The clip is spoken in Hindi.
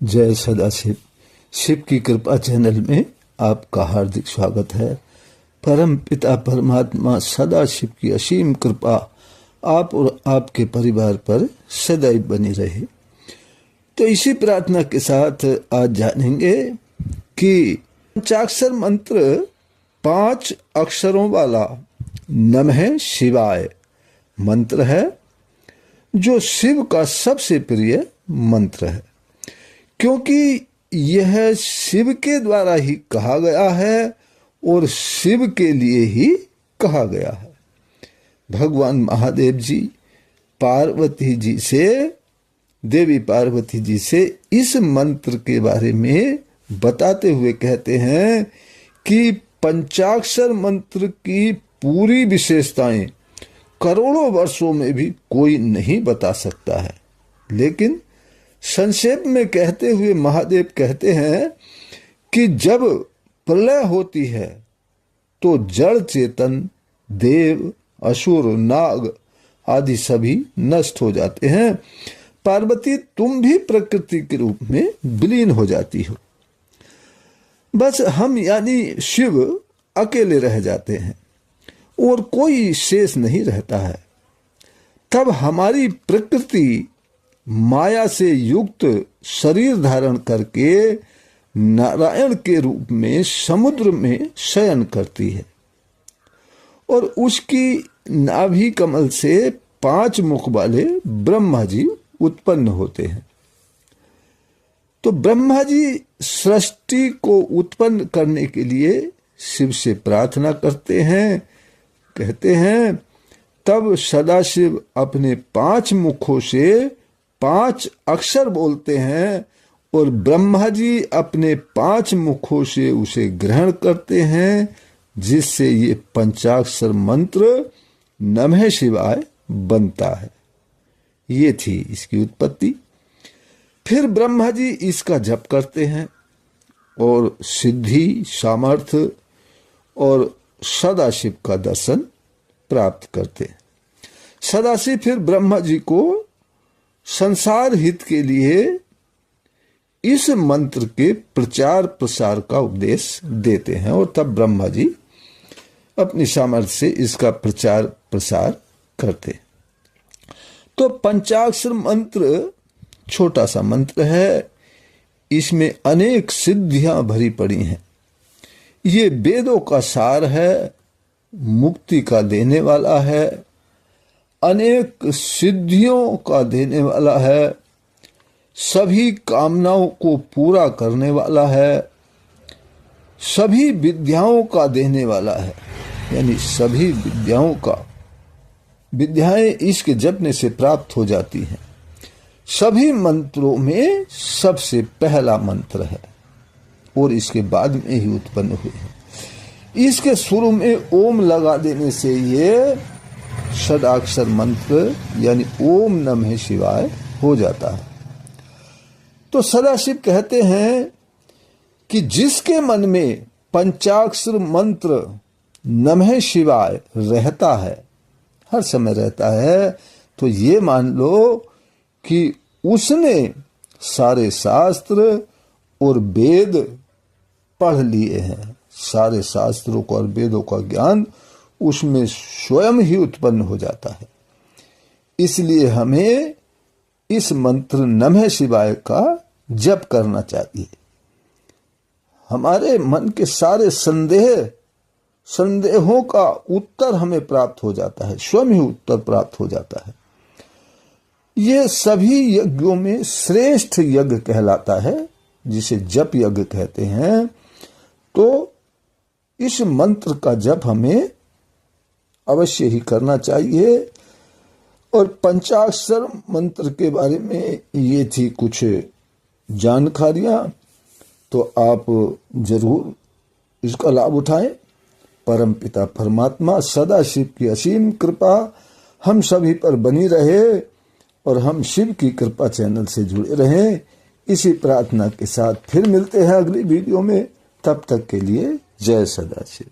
जय सदाशिव। शिव की कृपा चैनल में आपका हार्दिक स्वागत है। परम पिता परमात्मा सदाशिव की असीम कृपा आप और आपके परिवार पर सदैव बनी रहे। तो इसी प्रार्थना के साथ आज जानेंगे कि पंचाक्षर मंत्र 5 अक्षरों वाला नमः शिवाय मंत्र है, जो शिव का सबसे प्रिय मंत्र है, क्योंकि यह शिव के द्वारा ही कहा गया है और शिव के लिए ही कहा गया है। भगवान महादेव जी देवी पार्वती जी से इस मंत्र के बारे में बताते हुए कहते हैं कि पंचाक्षर मंत्र की पूरी विशेषताएं करोड़ों वर्षों में भी कोई नहीं बता सकता है, लेकिन संक्षेप में कहते हुए महादेव कहते हैं कि जब प्रलय होती है तो जड़ चेतन देव असुर नाग आदि सभी नष्ट हो जाते हैं। पार्वती तुम भी प्रकृति के रूप में विलीन हो जाती हो, बस हम यानी शिव अकेले रह जाते हैं और कोई शेष नहीं रहता है। तब हमारी प्रकृति माया से युक्त शरीर धारण करके नारायण के रूप में समुद्र में शयन करती है और उसकी नाभि कमल से 5 मुख वाले ब्रह्मा जी उत्पन्न होते हैं। तो ब्रह्मा जी सृष्टि को उत्पन्न करने के लिए शिव से प्रार्थना करते हैं। कहते हैं तब सदाशिव अपने 5 मुखों से 5 अक्षर बोलते हैं और ब्रह्मा जी अपने 5 मुखों से उसे ग्रहण करते हैं, जिससे ये पंचाक्षर मंत्र नमः शिवाय बनता है। ये थी इसकी उत्पत्ति। फिर ब्रह्मा जी इसका जप करते हैं और सिद्धि, सामर्थ्य और सदाशिव का दर्शन प्राप्त करते हैं। सदाशिव फिर ब्रह्मा जी को संसार हित के लिए इस मंत्र के प्रचार प्रसार का उपदेश देते हैं और तब ब्रह्मा जी अपनी सामर्थ्य से इसका प्रचार प्रसार करते। तो पंचाक्षर मंत्र छोटा सा मंत्र है, इसमें अनेक सिद्धियां भरी पड़ी हैं। ये वेदों का सार है, मुक्ति का देने वाला है, अनेक सिद्धियों का देने वाला है, सभी कामनाओं को पूरा करने वाला है, सभी विद्याओं का देने वाला है, यानी सभी विद्याएं इसके जपने से प्राप्त हो जाती हैं। सभी मंत्रों में सबसे पहला मंत्र है और इसके बाद में ही उत्पन्न हुए हैं। इसके शुरू में ओम लगा देने से ये षडाक्षर मंत्र यानी ओम नमः शिवाय हो जाता है। तो सदाशिव कहते हैं कि जिसके मन में पंचाक्षर मंत्र नमः शिवाय रहता है, हर समय रहता है, तो ये मान लो कि उसने सारे शास्त्र और वेद पढ़ लिए हैं। सारे शास्त्रों को और वेदों का ज्ञान उसमें स्वयं ही उत्पन्न हो जाता है। इसलिए हमें इस मंत्र नमः शिवाय का जप करना चाहिए। हमारे मन के सारे संदेहों का उत्तर हमें प्राप्त हो जाता है, स्वयं ही उत्तर प्राप्त हो जाता है। ये सभी यज्ञों में श्रेष्ठ यज्ञ कहलाता है, जिसे जप यज्ञ कहते हैं। तो इस मंत्र का जप हमें अवश्य ही करना चाहिए। और पंचाक्षर मंत्र के बारे में ये थी कुछ जानकारियां, तो आप जरूर इसका लाभ उठाएं। परम पिता परमात्मा सदाशिव की असीम कृपा हम सभी पर बनी रहे और हम शिव की कृपा चैनल से जुड़े रहें। इसी प्रार्थना के साथ फिर मिलते हैं अगली वीडियो में। तब तक के लिए जय सदाशिव।